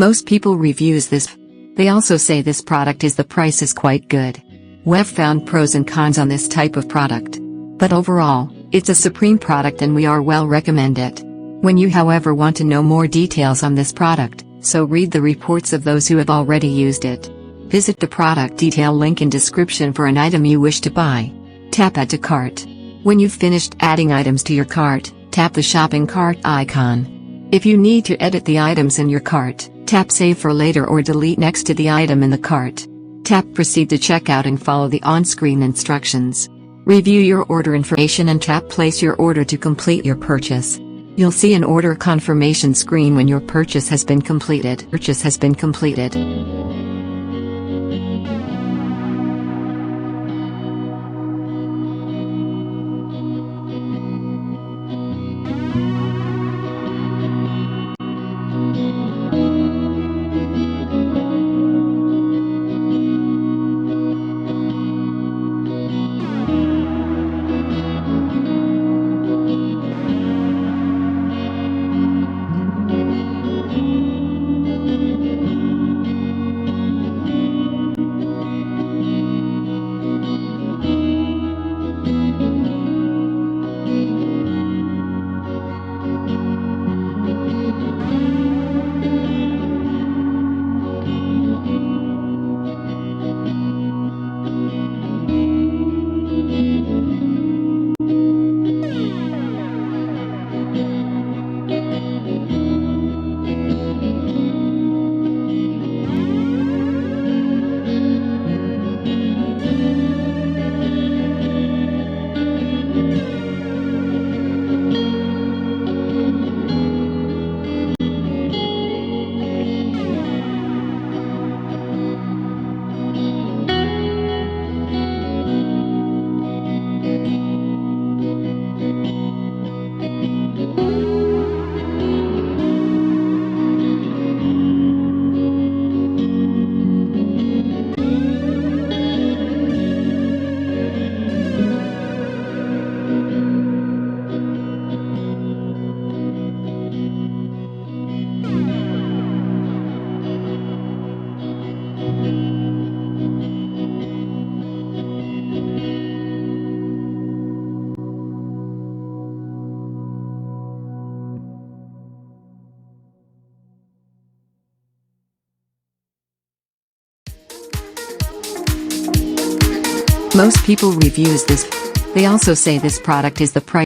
Most people reviews this. They also say this product is the price is quite good. We've found pros and cons on this type of product. But overall, it's a supreme product and we are well recommend it. When you however want to know more details on this product, so read the reports of those who have already used it. Visit the product detail link in description for an item you wish to buy. Tap Add to Cart. When you've finished adding items to your cart, tap the shopping cart icon. If you need to edit the items in your cart, tap Save for later or delete next to the item in the cart. Tap Proceed to checkout and follow the on-screen instructions. Review your order information and tap Place your order to complete your purchase. You'll see an order confirmation screen when your purchase has been completed. Most people reviews this. They also say this product is the price